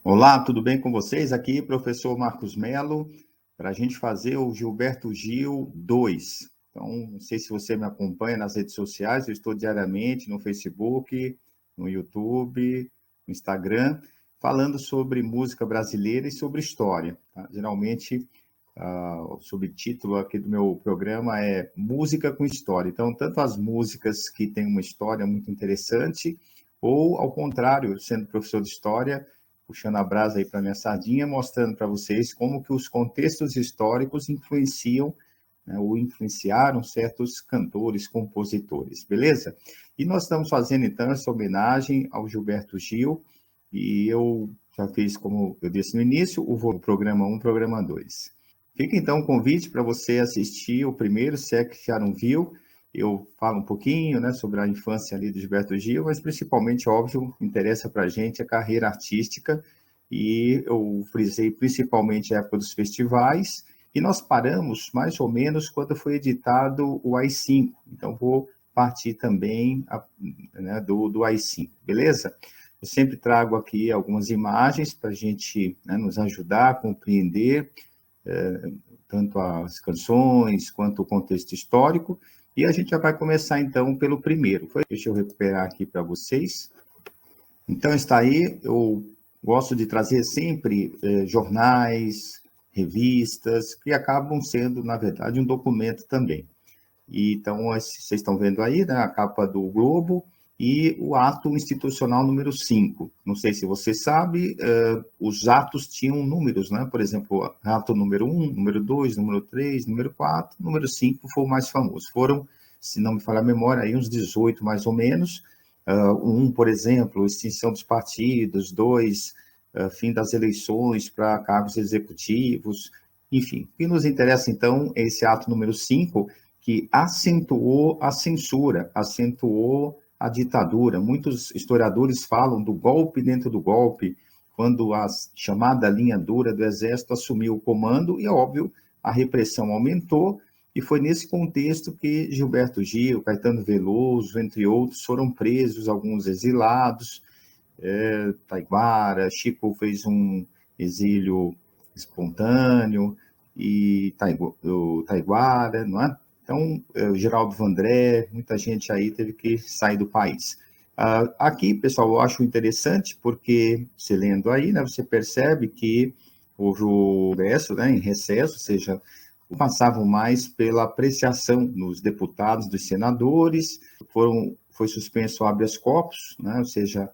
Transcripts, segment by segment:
Olá, tudo bem com vocês? Aqui, professor Marcos Melo, para a gente fazer o Gilberto Gil 2. Então, não sei se você me acompanha nas redes sociais, eu estou diariamente no Facebook, no YouTube, no Instagram, falando sobre música brasileira e sobre história. Tá? Geralmente, o subtítulo aqui do meu programa é Música com História. Então, tanto as músicas que têm uma história muito interessante, ou, ao contrário, sendo professor de história, puxando a brasa aí para minha sardinha, mostrando para vocês como que os contextos históricos influenciam, né, ou influenciaram certos cantores, compositores, beleza? E nós estamos fazendo, então, essa homenagem ao Gilberto Gil, e eu já fiz, como eu disse no início, o programa 1, programa 2. Fica, então, o convite para você assistir o primeiro, se é que já não viu. Eu falo um pouquinho, né, sobre a infância ali do Gilberto Gil, mas principalmente, óbvio, interessa para a gente a carreira artística, e eu frisei principalmente a época dos festivais, e nós paramos mais ou menos quando foi editado o AI-5, então vou partir também né, do AI-5, beleza? Eu sempre trago aqui algumas imagens para a gente, né, nos ajudar a compreender tanto as canções quanto o contexto histórico, e a gente já vai começar, então, pelo primeiro. Deixa eu recuperar aqui para vocês. Então, está aí, eu gosto de trazer sempre jornais, revistas, que acabam sendo, na verdade, um documento também. E, então, vocês estão vendo aí, né, a capa do Globo e o ato institucional número 5. Não sei se você sabe, os atos tinham números, né? Por exemplo, ato número 1, número 2, número 3, número 4, número 5 foi o mais famoso. Foram, se não me falha a memória, aí uns 18 mais ou menos. Por exemplo, extinção dos partidos. 2, fim das eleições para cargos executivos. Enfim, o que nos interessa, então, é esse ato número 5, que acentuou a censura, acentuou a ditadura. Muitos historiadores falam do golpe dentro do golpe, quando a chamada linha dura do Exército assumiu o comando, e, óbvio, a repressão aumentou, e foi nesse contexto que Gilberto Gil, Caetano Veloso, entre outros, foram presos, alguns exilados, Taiguara, Chico fez um exílio espontâneo, e o Taiguara, não é? Então, o Geraldo Vandré, muita gente aí teve que sair do país. Aqui, pessoal, eu acho interessante, porque, você lendo aí, né, você percebe que houve o Congresso, né, em recesso, ou seja, passavam mais pela apreciação nos deputados, dos senadores, foi suspenso o habeas corpus, né, ou seja,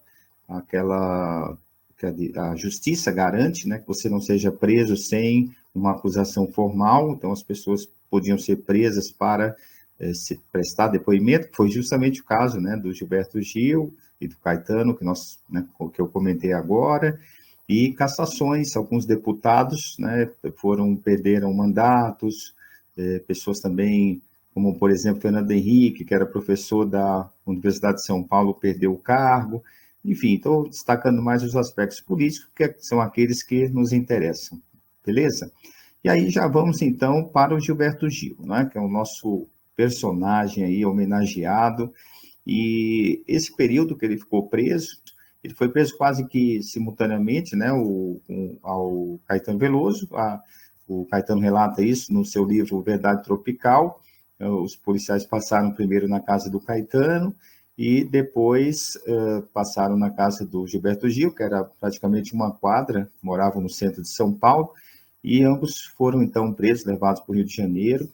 aquela que a justiça garante, né, que você não seja preso sem uma acusação formal, então as pessoas podiam ser presas para se prestar depoimento, que foi justamente o caso, né, do Gilberto Gil e do Caetano, que eu comentei agora, e cassações. Alguns deputados, né, perderam mandatos, pessoas também, como, por exemplo, Fernando Henrique, que era professor da Universidade de São Paulo, perdeu o cargo. Enfim, estou destacando mais os aspectos políticos, que são aqueles que nos interessam, beleza? E aí já vamos, então, para o Gilberto Gil, né, que é o nosso personagem aí homenageado, e esse período que ele ficou preso, ele foi preso quase que simultaneamente, né, ao Caetano Veloso. O Caetano relata isso no seu livro Verdade Tropical. Os policiais passaram primeiro na casa do Caetano e depois passaram na casa do Gilberto Gil, que era praticamente uma quadra, moravam no centro de São Paulo, e ambos foram então presos, levados para o Rio de Janeiro.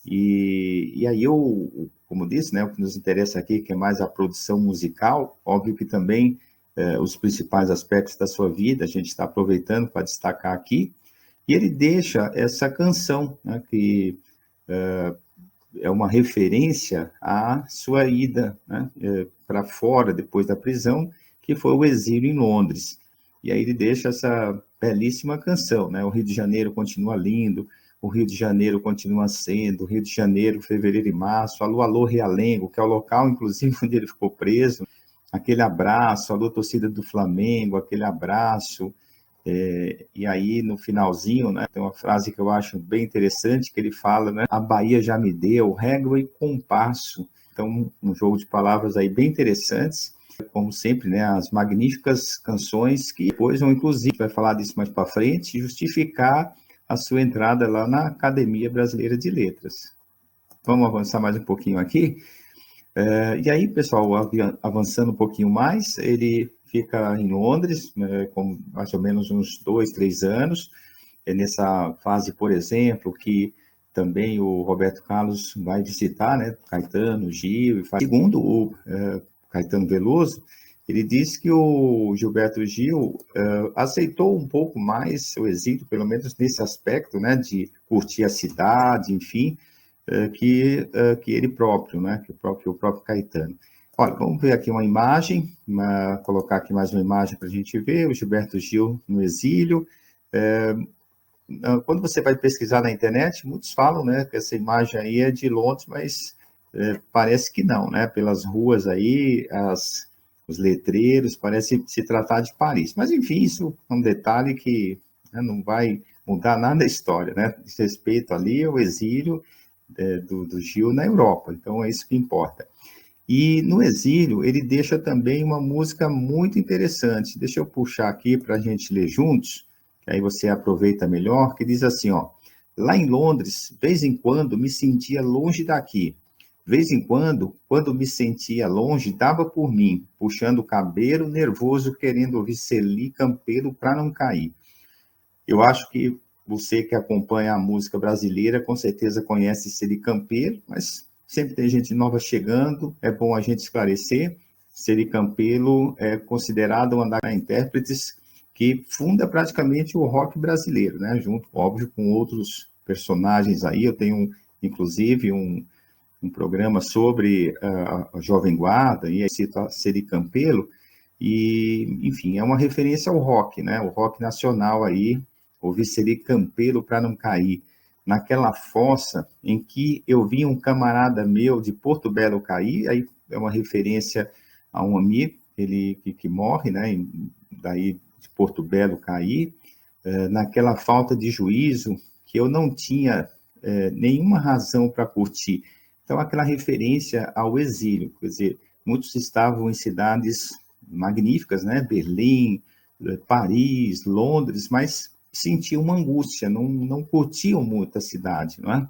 E aí, como disse, né, o que nos interessa aqui, que é mais a produção musical, óbvio que também os principais aspectos da sua vida, a gente está aproveitando para destacar aqui, e ele deixa essa canção, né, que é uma referência à sua ida, né, para fora depois da prisão, que foi o exílio em Londres. E aí ele deixa essa belíssima canção, né? O Rio de Janeiro continua lindo, o Rio de Janeiro continua sendo, o Rio de Janeiro, fevereiro e março, alô, alô, Realengo, que é o local, inclusive, onde ele ficou preso, aquele abraço, alô, torcida do Flamengo, aquele abraço. E aí, no finalzinho, né, tem uma frase que eu acho bem interessante, que ele fala, né, a Bahia já me deu régua e compasso. Então, um jogo de palavras aí bem interessantes. como sempre, né, as magníficas canções que depois vão, inclusive, vai falar disso mais para frente, justificar a sua entrada lá na Academia Brasileira de Letras. Vamos avançar mais um pouquinho aqui. E aí, pessoal, avançando um pouquinho mais, ele fica em Londres, né, com mais ou menos uns 2, 3 anos, nessa fase, por exemplo, que também o Roberto Carlos vai visitar, né, Caetano, Gil, segundo o Caetano Veloso, ele disse que o Gilberto Gil aceitou um pouco mais o exílio, pelo menos nesse aspecto, né, de curtir a cidade, enfim, que ele próprio, né, que o próprio Caetano. Olha, vamos ver aqui uma imagem, colocar aqui mais uma imagem para a gente ver, o Gilberto Gil no exílio. Quando você vai pesquisar na internet, muitos falam, né, que essa imagem aí é de Londres, mas parece que não, né, pelas ruas aí, os letreiros, parece se tratar de Paris. Mas, enfim, isso é um detalhe que, né, não vai mudar nada a história, né, diz respeito ali ao exílio do Gil na Europa, então é isso que importa. E no exílio, ele deixa também uma música muito interessante, deixa eu puxar aqui para a gente ler juntos, que aí você aproveita melhor, que diz assim, ó, lá em Londres, vez em quando me sentia longe daqui, vez em quando me sentia longe, dava por mim, puxando o cabelo, nervoso, querendo ouvir Celi Campelo para não cair. Eu acho que você que acompanha a música brasileira, com certeza conhece Celi Campelo, mas sempre tem gente nova chegando, é bom a gente esclarecer. Celi Campelo é considerado uma das intérpretes que funda praticamente o rock brasileiro, né? Junto, óbvio, com outros personagens aí. Eu tenho, inclusive, um programa sobre a Jovem Guarda, e aí cito a Celi Campelo, e, enfim, é uma referência ao rock, né? O rock nacional aí, ouvir Celi Campelo para não cair naquela fossa em que eu vi um camarada meu de Porto Belo cair, aí é uma referência a um amigo, ele que morre, né? Daí de Porto Belo cair, naquela falta de juízo que eu não tinha nenhuma razão para curtir. Então, aquela referência ao exílio, quer dizer, muitos estavam em cidades magníficas, né? Berlim, Paris, Londres, mas sentiam uma angústia, não curtiam muito a cidade, não é?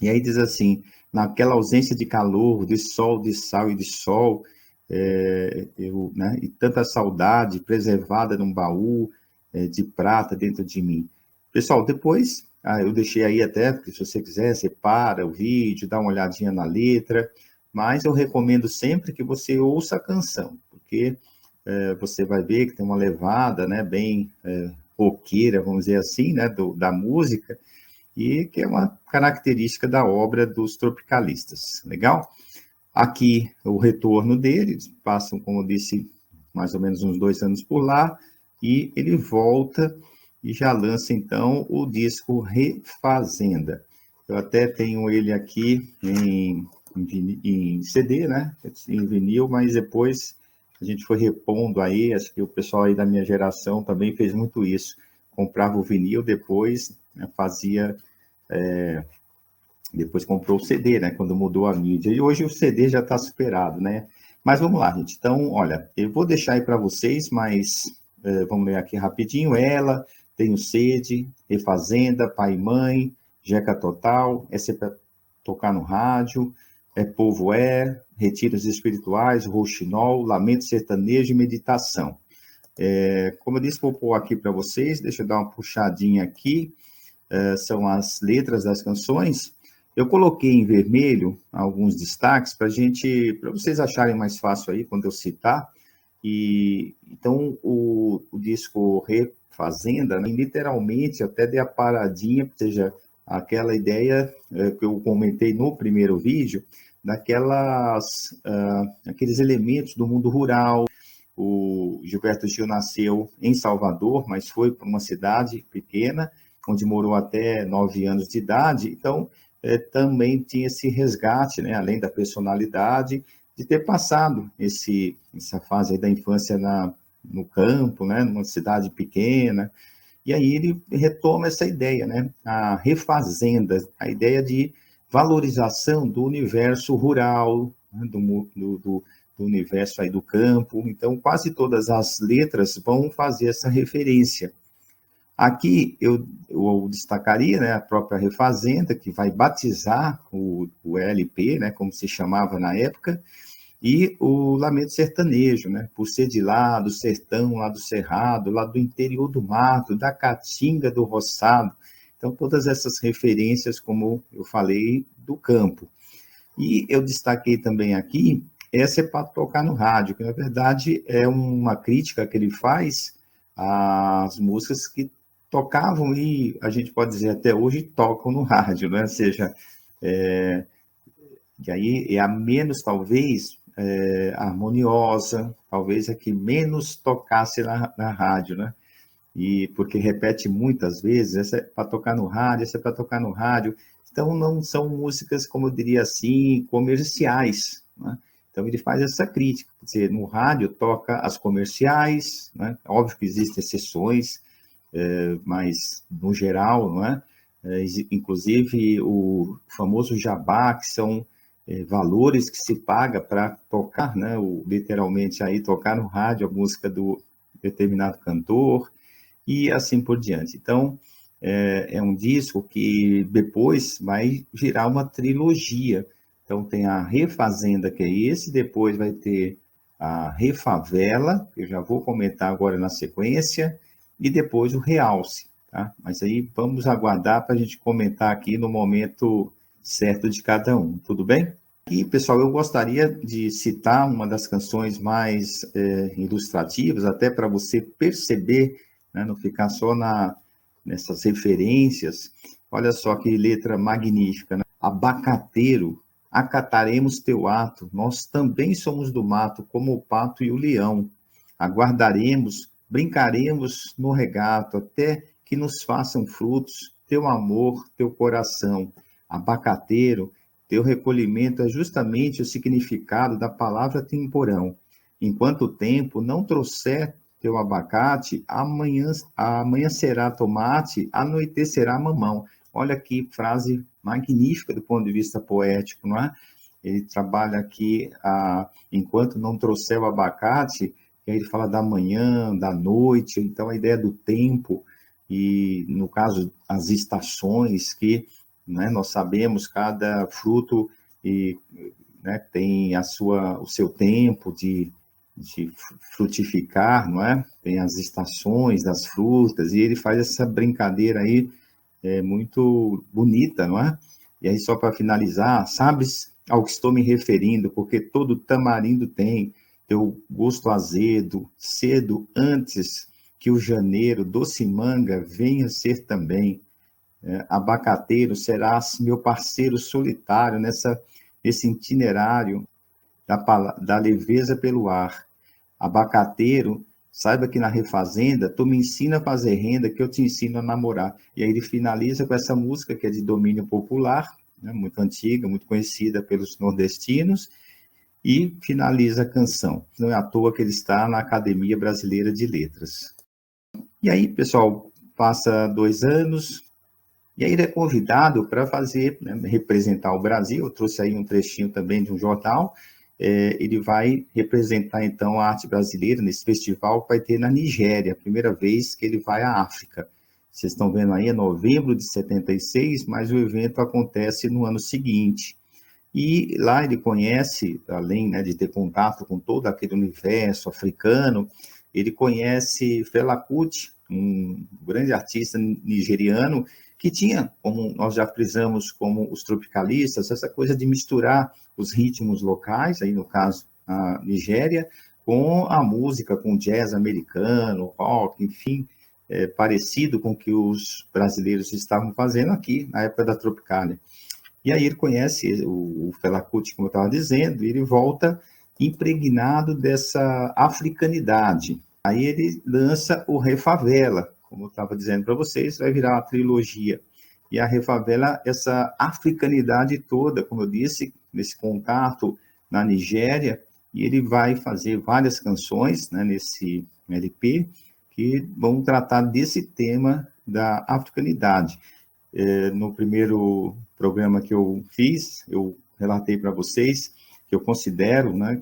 E aí diz assim, naquela ausência de calor, de sol, de sal e de sol, né, e tanta saudade preservada num baú de prata dentro de mim. Pessoal, depois eu deixei aí até, porque se você quiser, você para o vídeo, dá uma olhadinha na letra, mas eu recomendo sempre que você ouça a canção, porque você vai ver que tem uma levada, né, bem roqueira, vamos dizer assim, né, da música, e que é uma característica da obra dos tropicalistas. Legal? Aqui o retorno dele, eles passam, como eu disse, mais ou menos uns 2 anos por lá, e ele volta e já lança então o disco Refazenda. Eu até tenho ele aqui em CD, né? Em vinil, mas depois a gente foi repondo aí, acho que o pessoal aí da minha geração também fez muito isso. Comprava o vinil, depois né, depois comprou o CD, né, quando mudou a mídia. E hoje o CD já está superado, né? Mas vamos lá, gente. Então, olha, eu vou deixar aí para vocês, mas vamos ler aqui rapidinho. Ela, Tenho Sede, Refazenda, Pai e Mãe, Jeca Total, essa é para tocar no rádio, Povo Retiros Espirituais, Rouxinol, Lamento Sertanejo e Meditação. Como eu disse, vou pôr aqui para vocês, deixa eu dar uma puxadinha aqui, são as letras das canções. Eu coloquei em vermelho alguns destaques para vocês acharem mais fácil aí quando eu citar. E então o disco Refazenda, né, literalmente até dei a paradinha, ou seja, aquela ideia que eu comentei no primeiro vídeo, aqueles elementos do mundo rural. O Gilberto Gil nasceu em Salvador, mas foi para uma cidade pequena, onde morou até 9 anos de idade. Então, também tinha esse resgate, né, além da personalidade, de ter passado essa fase aí da infância no campo, né, numa cidade pequena. E aí ele retoma essa ideia, né, a refazenda, a ideia de valorização do universo rural, né, do do universo aí do campo. Então, quase todas as letras vão fazer essa referência. Aqui eu destacaria, né, a própria Refazenda, que vai batizar o LP, né, como se chamava na época, e o Lamento Sertanejo, né, por ser de lá do sertão, lá do cerrado, lá do interior do mato, da caatinga do roçado. Então, todas essas referências, como eu falei, do campo. E eu destaquei também aqui, essa é para tocar no rádio, que na verdade é uma crítica que ele faz às músicas que tocavam e a gente pode dizer até hoje tocam no rádio, né? Ou seja, e aí é a menos talvez harmoniosa, talvez a que menos tocasse na rádio, né? E porque repete muitas vezes, essa é para tocar no rádio, essa é para tocar no rádio. Então, não são músicas, como eu diria assim, comerciais, né? Então, ele faz essa crítica, quer dizer, no rádio toca as comerciais, né? Óbvio que existem exceções, mas, no geral, não é? Inclusive, o famoso jabá, que são valores que se paga para tocar, né? Literalmente, aí, tocar no rádio a música do determinado cantor, e assim por diante. Então, é um disco que depois vai virar uma trilogia. Então, tem a Refazenda, que é esse, depois vai ter a Refavela, que eu já vou comentar agora na sequência, e depois o Realce, tá? Mas aí vamos aguardar para a gente comentar aqui no momento certo de cada um, tudo bem? E, pessoal, eu gostaria de citar uma das canções mais ilustrativas, até para você perceber, né, não ficar só nessas referências. Olha só que letra magnífica, né? Abacateiro, acataremos teu ato, nós também somos do mato, como o pato e o leão. Aguardaremos, brincaremos no regato, até que nos façam frutos teu amor, teu coração. Abacateiro, teu recolhimento é justamente o significado da palavra temporão. Enquanto o tempo não trouxer teu abacate, amanhã será tomate, anoitecerá mamão. Olha que frase magnífica do ponto de vista poético, não é? Ele trabalha aqui, enquanto não trouxer o abacate, e aí ele fala da manhã, da noite, então a ideia do tempo, e no caso, as estações, que, né, nós sabemos, cada fruto né, tem o seu tempo de frutificar, não é? Tem as estações das frutas, e ele faz essa brincadeira aí muito bonita, não é? E aí, só para finalizar, sabes ao que estou me referindo, porque todo tamarindo tem teu gosto azedo, cedo antes que o janeiro, doce manga, venha ser também. Abacateiro, serás meu parceiro solitário nesse itinerário da leveza pelo ar. Abacateiro, saiba que na refazenda, tu me ensina a fazer renda, que eu te ensino a namorar. E aí ele finaliza com essa música que é de domínio popular, né, muito antiga, muito conhecida pelos nordestinos, e finaliza a canção. Não é à toa que ele está na Academia Brasileira de Letras. E aí, pessoal, passa 2 anos, e aí ele é convidado para fazer, né, representar o Brasil. Eu trouxe aí um trechinho também de um jornal. Ele vai representar, então, a arte brasileira nesse festival que vai ter na Nigéria, a primeira vez que ele vai à África. Vocês estão vendo aí, é novembro de 76, mas o evento acontece no ano seguinte. E lá ele conhece, além, né, de ter contato com todo aquele universo africano, ele conhece Fela Kuti, um grande artista nigeriano, que tinha, como nós já frisamos, como os tropicalistas, essa coisa de misturar os ritmos locais, aí no caso a Nigéria, com a música, com o jazz americano, rock, enfim, parecido com o que os brasileiros estavam fazendo aqui na época da Tropicália. E aí ele conhece o Fela Kuti, como eu estava dizendo, e ele volta impregnado dessa africanidade. Aí ele lança o Refavela, como eu estava dizendo para vocês, vai virar uma trilogia. E a Refavela, essa africanidade toda, como eu disse, nesse contato na Nigéria, e ele vai fazer várias canções, né, nesse LP, que vão tratar desse tema da africanidade. No primeiro programa que eu fiz, eu relatei para vocês que eu considero, né,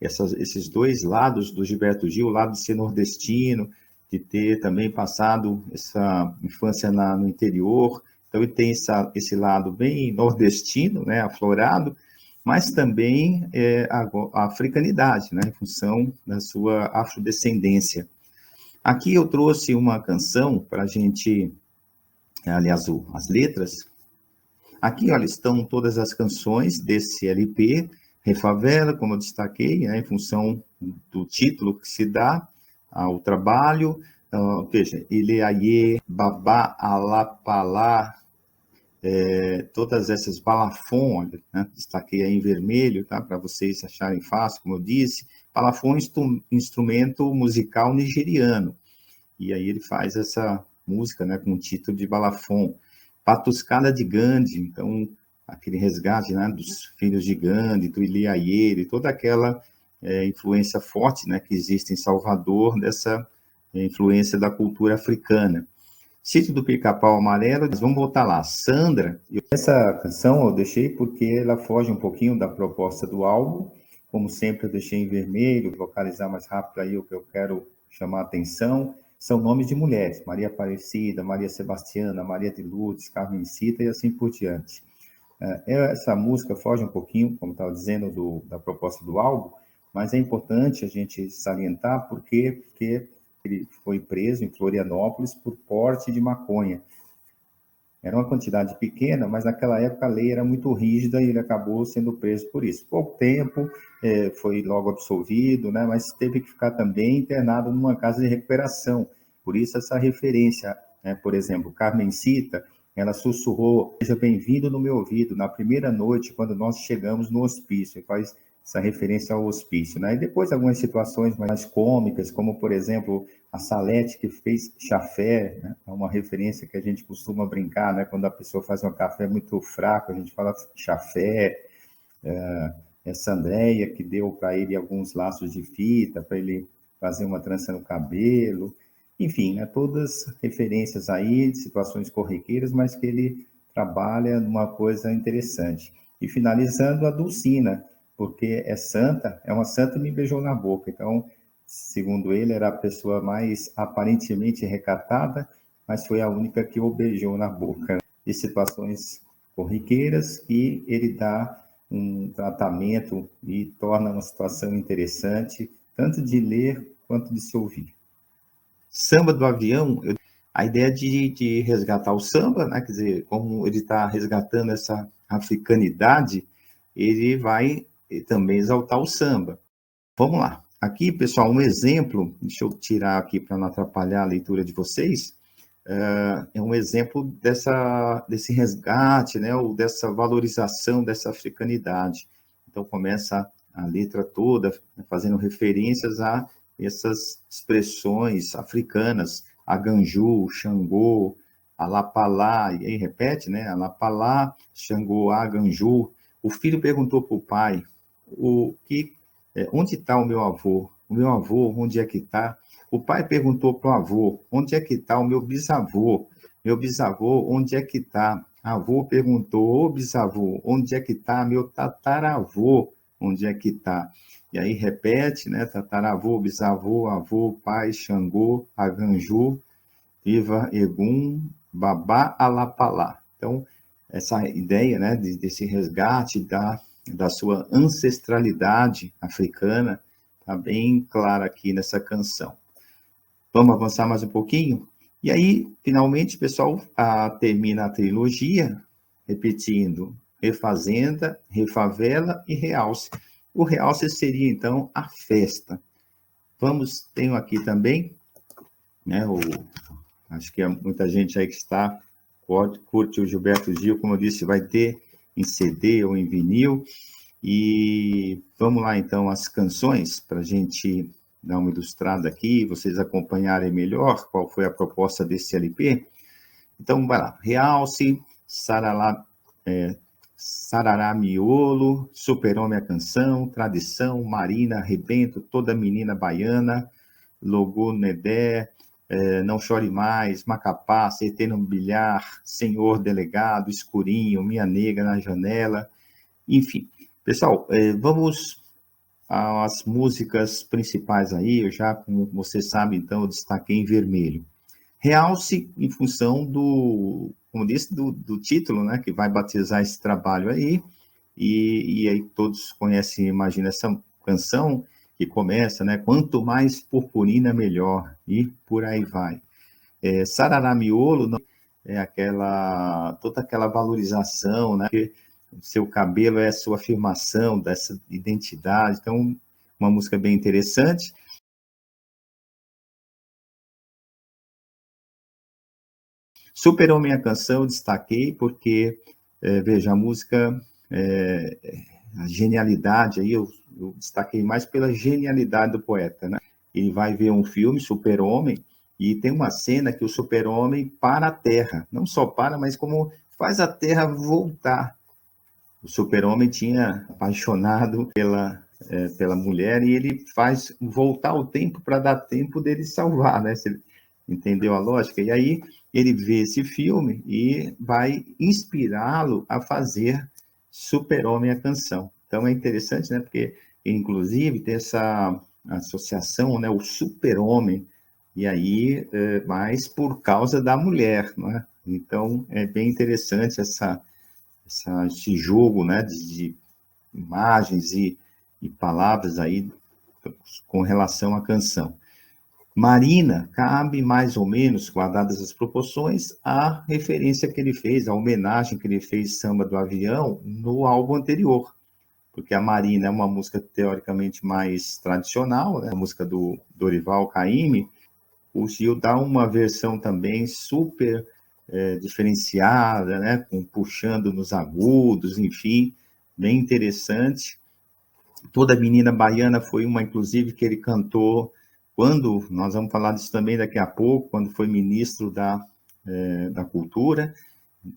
esses dois lados do Gilberto Gil, o lado de ser nordestino, de ter também passado essa infância no interior. Então, ele tem esse lado bem nordestino, né, aflorado, mas também a africanidade, né, em função da sua afrodescendência. Aqui eu trouxe uma canção para a gente, aliás, as letras. Aqui, olha, estão todas as canções desse LP, Refavela, como eu destaquei, né, em função do título que se dá ao trabalho. Veja, Ileaie, Babá, Alapalá, todas essas balafon, né, destaquei aí em vermelho, tá, para vocês acharem fácil, como eu disse. Balafon é instrumento musical nigeriano, e aí ele faz essa música, né, com o título de balafon. Patuscada de Gandhi, então, aquele resgate, né, dos filhos de Gandhi, do Ileaie, toda aquela influência forte, né, que existe em Salvador, dessa influência da cultura africana. Sítio do Pica-Pau Amarelo, vamos voltar lá. Sandra, essa canção eu deixei porque ela foge um pouquinho da proposta do álbum, como sempre eu deixei em vermelho, localizar mais rápido aí o que eu quero chamar a atenção, são nomes de mulheres, Maria Aparecida, Maria Sebastiana, Maria de Lourdes, Carmencita e assim por diante. Essa música foge um pouquinho, como estava dizendo, da proposta do álbum, mas é importante a gente salientar porque ele foi preso em Florianópolis por porte de maconha. Era uma quantidade pequena, mas naquela época a lei era muito rígida e ele acabou sendo preso por isso. Pouco tempo, foi logo absolvido, né, mas teve que ficar também internado numa casa de recuperação. Por isso essa referência, né, por exemplo, Carmencita, ela sussurrou, seja bem-vindo no meu ouvido, na primeira noite, quando nós chegamos no hospício, e faz essa referência ao hospício, né? E depois algumas situações mais cômicas, como, por exemplo, a Salete, que fez chafé, né? É uma referência que a gente costuma brincar, né? Quando a pessoa faz um café muito fraco, a gente fala chafé. Essa Andréia, que deu para ele alguns laços de fita, para ele fazer uma trança no cabelo. Enfim, né? Todas referências aí, situações corriqueiras, mas que ele trabalha numa coisa interessante. E finalizando, a Dulcina, porque é uma santa e me beijou na boca. Então, segundo ele, era a pessoa mais aparentemente recatada, mas foi a única que o beijou na boca. De situações corriqueiras que ele dá um tratamento e torna uma situação interessante, tanto de ler quanto de se ouvir. Samba do Avião, a ideia de resgatar o samba, né? Quer dizer, como ele está resgatando essa africanidade, ele vai também exaltar o samba. Vamos lá. Aqui, pessoal, um exemplo, deixa eu tirar aqui para não atrapalhar a leitura de vocês, é um exemplo desse resgate, né, ou dessa valorização dessa africanidade. Então, começa a letra toda fazendo referências a essas expressões africanas, Aganju, Xangô, Alapalá, e aí repete, né, Alapalá, Xangô, Aganju. O filho perguntou para o pai, onde está o meu avô? O meu avô, onde é que está? O pai perguntou para o avô, onde é que está o meu bisavô? Meu bisavô, onde é que está? Avô perguntou, ô bisavô, onde é que está meu tataravô? Onde é que está? E aí repete, né? Tataravô, bisavô, avô, pai, Xangô, Aganju, Viva, Egum, Babá, Alapalá. Então, essa ideia, né, desse resgate da sua ancestralidade africana está bem clara aqui nessa canção. Vamos avançar mais um pouquinho? E aí, finalmente, pessoal, termina a trilogia, repetindo, Refazenda, Refavela e Realce. O Realce seria, então, a festa. Tenho aqui também, né, acho que muita gente aí que curte o Gilberto Gil, como eu disse, vai ter em CD ou em vinil. E vamos lá, então, as canções, para a gente dar uma ilustrada aqui, vocês acompanharem melhor qual foi a proposta desse LP. Então, vai lá. Realce, Sarará Miolo, Super-Homem a Canção, Tradição, Marina, Rebento, Toda Menina Baiana, Logô Nedé, Não Chore Mais, Macapá, Certeiro no Bilhar, Senhor Delegado, Escurinho, Minha Nega na Janela, enfim. Pessoal, vamos as músicas principais aí, eu já, como você sabe, então, eu destaquei em vermelho. Realce em função do, como disse, do título, né, que vai batizar esse trabalho aí, e aí todos conhecem, imagina, essa canção que começa, né, quanto mais purpurina, melhor, e por aí vai. Sarará Miolo, não, toda aquela valorização, né, que seu cabelo é a sua afirmação dessa identidade, então, uma música bem interessante. Super-Homem a Canção, eu destaquei, porque, veja, a música, a genialidade, aí eu destaquei mais pela genialidade do poeta, né? Ele vai ver um filme, Super-Homem, e tem uma cena que o Super-Homem para a Terra, não só para, mas como faz a Terra voltar. O Super-Homem tinha apaixonado pela mulher e ele faz voltar o tempo para dar tempo dele salvar, né? Você entendeu a lógica? E aí ele vê esse filme e vai inspirá-lo a fazer Super-Homem a canção. Então é interessante, né? Porque inclusive tem essa associação, né? O Super-Homem e aí, mas por causa da mulher, não é? Então é bem interessante esse jogo, né, de imagens e palavras aí com relação à canção. Marina cabe mais ou menos, guardadas as proporções, a referência que ele fez, a homenagem que ele fez Samba do Avião no álbum anterior, porque a Marina é uma música teoricamente mais tradicional, né, a música do Dorival Caymmi. O Gil dá uma versão também super diferenciada, né, puxando nos agudos, enfim, bem interessante. Toda Menina Baiana foi uma, inclusive, que ele cantou quando, nós vamos falar disso também daqui a pouco, quando foi ministro da Cultura,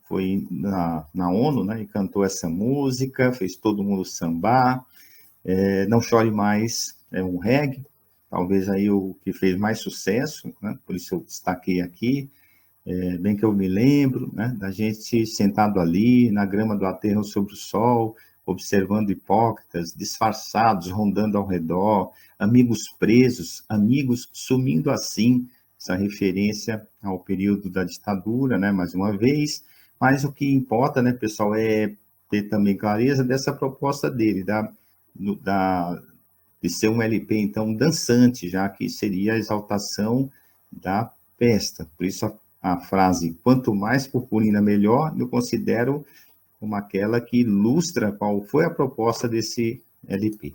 foi na ONU, né, e cantou essa música, fez todo mundo sambar. Não Chore Mais é um reggae, talvez aí o que fez mais sucesso, né, por isso eu destaquei aqui. Bem que eu me lembro, né, da gente sentado ali na grama do aterro sobre o sol, observando hipócritas, disfarçados, rondando ao redor, amigos presos, amigos sumindo assim, essa referência ao período da ditadura, né, mais uma vez, mas o que importa, né, pessoal, é ter também clareza dessa proposta dele, de ser um LP, então, dançante, já que seria a exaltação da festa, por isso a frase quanto mais purpurina melhor, eu considero como aquela que ilustra qual foi a proposta desse LP.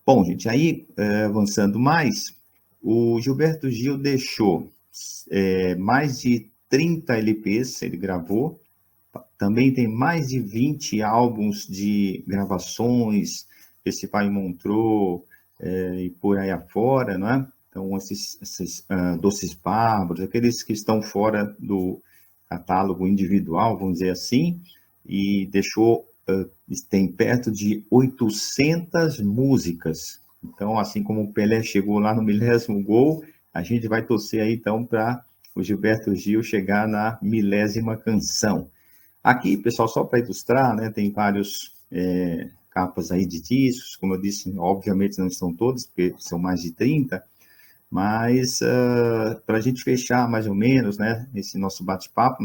Bom, gente, aí avançando mais, o Gilberto Gil deixou mais de 30 LPs, ele gravou, também tem mais de 20 álbuns de gravações, Festival em Montreux e por aí afora, não é? Então, esses Doces Bárbaros, aqueles que estão fora do catálogo individual, vamos dizer assim, e deixou, tem perto de 800 músicas. Então, assim como o Pelé chegou lá no 1000º gol, a gente vai torcer aí, então, para o Gilberto Gil chegar na 1000ª canção. Aqui, pessoal, só para ilustrar, né, tem vários capas aí de discos, como eu disse, obviamente não estão todos, porque são mais de 30, mas para a gente fechar mais ou menos, né, esse nosso bate-papo,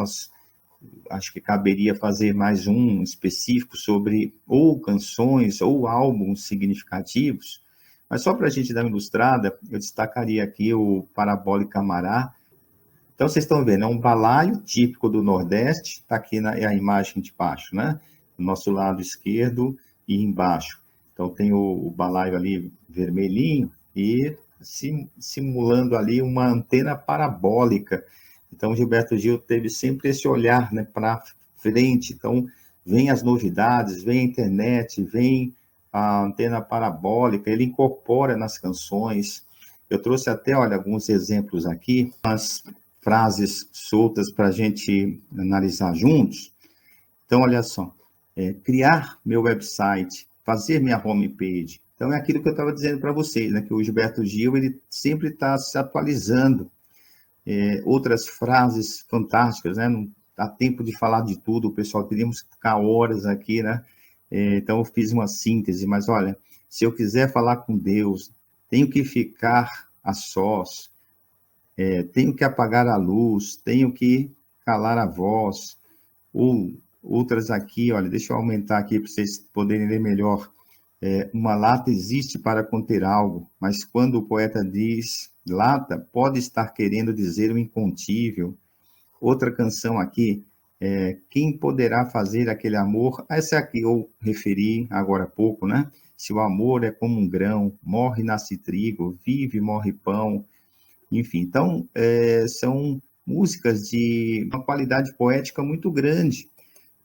acho que caberia fazer mais um específico sobre ou canções ou álbuns significativos, mas só para a gente dar uma ilustrada, eu destacaria aqui o Parabólica Amará. Então, vocês estão vendo, é um balaio típico do Nordeste, está aqui a imagem de baixo, né? Do nosso lado esquerdo e embaixo. Então, tem o balaio ali vermelhinho e simulando ali uma antena parabólica. Então, Gilberto Gil teve sempre esse olhar, né, para frente. Então, vem as novidades, vem a internet, vem a antena parabólica, ele incorpora nas canções. Eu trouxe até, olha, alguns exemplos aqui, mas frases soltas para a gente analisar juntos. Então, olha só, criar meu website, fazer minha homepage. Então, é aquilo que eu estava dizendo para vocês, né, que o Gilberto Gil, ele sempre está se atualizando. Outras frases fantásticas, né, não dá tempo de falar de tudo, pessoal, teríamos que ficar horas aqui, né, então eu fiz uma síntese, mas olha, Se eu quiser falar com Deus, tenho que ficar a sós, tenho que apagar a luz, tenho que calar a voz, ou outras aqui, olha, deixa eu aumentar aqui para vocês poderem ler melhor. Uma lata existe para conter algo, mas quando o poeta diz lata, pode estar querendo dizer o incontível. Outra canção aqui, quem poderá fazer aquele amor? Essa aqui eu referi agora há pouco, né? Se o amor é como um grão, morre, nasce trigo, vive, morre pão. Enfim, então, são músicas de uma qualidade poética muito grande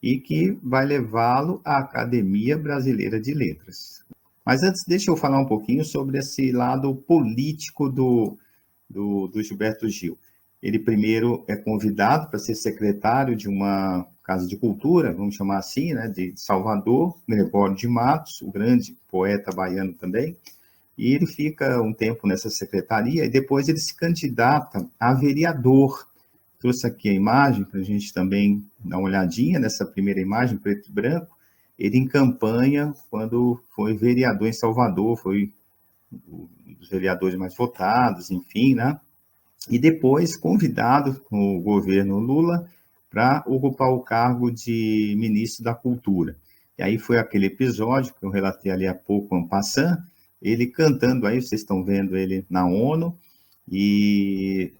e que vai levá-lo à Academia Brasileira de Letras. Mas antes, deixa eu falar um pouquinho sobre esse lado político do Gilberto Gil. Ele primeiro é convidado para ser secretário de uma casa de cultura, vamos chamar assim, né, de Salvador, Gregório de Matos, o grande poeta baiano também, e ele fica um tempo nessa secretaria e depois ele se candidata a vereador. Trouxe aqui a imagem para a gente também dar uma olhadinha nessa primeira imagem, preto e branco. Ele em campanha, quando foi vereador em Salvador, foi um dos vereadores mais votados, enfim, né? E depois convidado no governo Lula para ocupar o cargo de ministro da Cultura. E aí foi aquele episódio que eu relatei ali há pouco, en passant, ele cantando aí, vocês estão vendo ele na ONU, e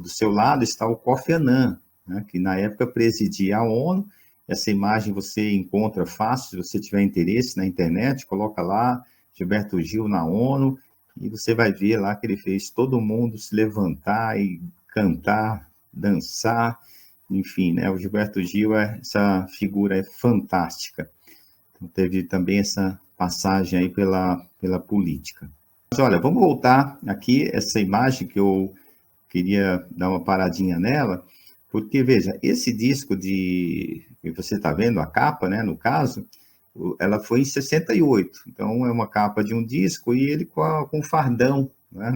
do seu lado está o Kofi Annan, né, que na época presidia a ONU. Essa imagem você encontra fácil, se você tiver interesse na internet, coloca lá, Gilberto Gil na ONU, e você vai ver lá que ele fez todo mundo se levantar e cantar, dançar, enfim, né? O Gilberto Gil, essa figura é fantástica. Então, teve também essa passagem aí pela política. Mas olha, vamos voltar aqui, essa imagem que eu queria dar uma paradinha nela, porque, veja, esse disco que você está vendo, a capa, né, no caso, ela foi em 68, então é uma capa de um disco e ele com o fardão, né,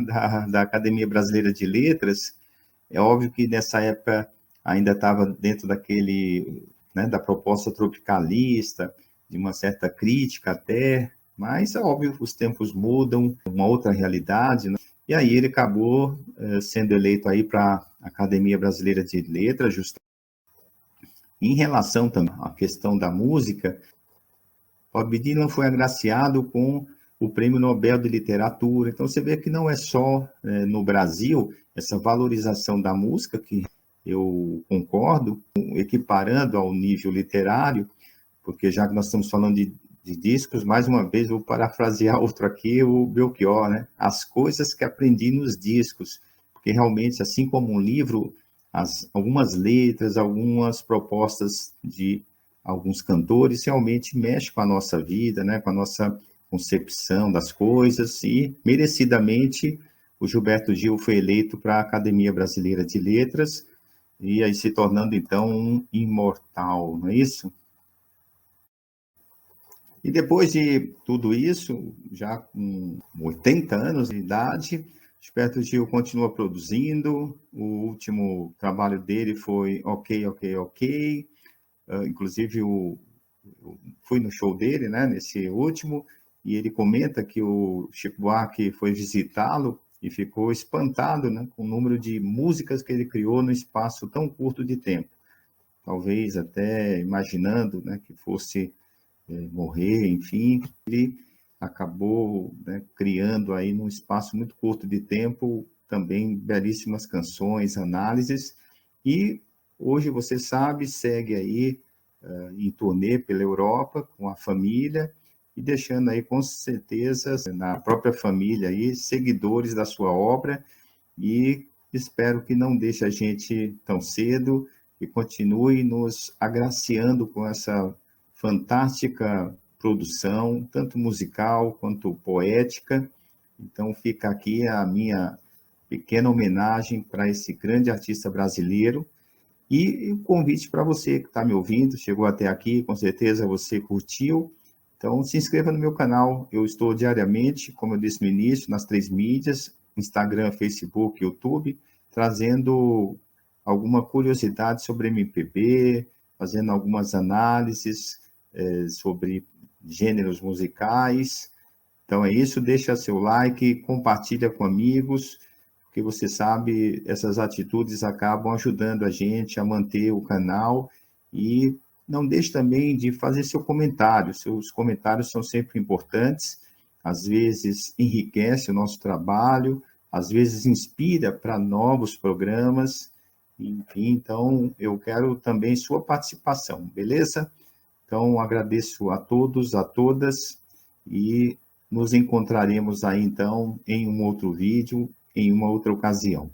da Academia Brasileira de Letras. É óbvio que nessa época ainda estava dentro daquele, né, da proposta tropicalista, de uma certa crítica até, mas é óbvio, os tempos mudam, uma outra realidade, né? E aí ele acabou sendo eleito aí para a Academia Brasileira de Letras, justamente. Em relação também à questão da música, Bob Dylan foi agraciado com o Prêmio Nobel de Literatura. Então, você vê que não é só no Brasil essa valorização da música, que eu concordo, equiparando ao nível literário, porque já que nós estamos falando de discos, mais uma vez vou parafrasear outro aqui, o Belchior, né? As coisas que aprendi nos discos, porque realmente, assim como um livro, algumas letras, algumas propostas de alguns cantores realmente mexem com a nossa vida, né? Com a nossa concepção das coisas, e merecidamente o Gilberto Gil foi eleito para a Academia Brasileira de Letras, e aí se tornando então um imortal, não é isso? E depois de tudo isso, já com 80 anos de idade, Gilberto Gil continua produzindo. O último trabalho dele foi Ok, Ok, Ok. Inclusive, eu fui no show dele, né, nesse último, e ele comenta que o Chico Buarque foi visitá-lo e ficou espantado, né, com o número de músicas que ele criou no espaço tão curto de tempo. Talvez até imaginando, né, que fosse morrer, enfim, ele acabou, né, criando aí num espaço muito curto de tempo também belíssimas canções, análises, e hoje você sabe, segue aí em turnê pela Europa com a família e deixando aí com certeza na própria família aí seguidores da sua obra, e espero que não deixe a gente tão cedo e continue nos agraciando com essa fantástica produção, tanto musical quanto poética. Então fica aqui a minha pequena homenagem para esse grande artista brasileiro, e o convite para você que está me ouvindo, chegou até aqui, com certeza você curtiu. Então se inscreva no meu canal, eu estou diariamente, como eu disse no início, nas 3 mídias, Instagram, Facebook, YouTube, trazendo alguma curiosidade sobre MPB, fazendo algumas análises sobre gêneros musicais, Então é isso, deixa seu like, compartilha com amigos, porque você sabe, essas atitudes acabam ajudando a gente a manter o canal e não deixe também de fazer seu comentário. Seus comentários são sempre importantes, às vezes enriquece o nosso trabalho, às vezes inspira para novos programas, enfim, então eu quero também sua participação, beleza? Então agradeço a todos, a todas e nos encontraremos aí então em um outro vídeo, em uma outra ocasião.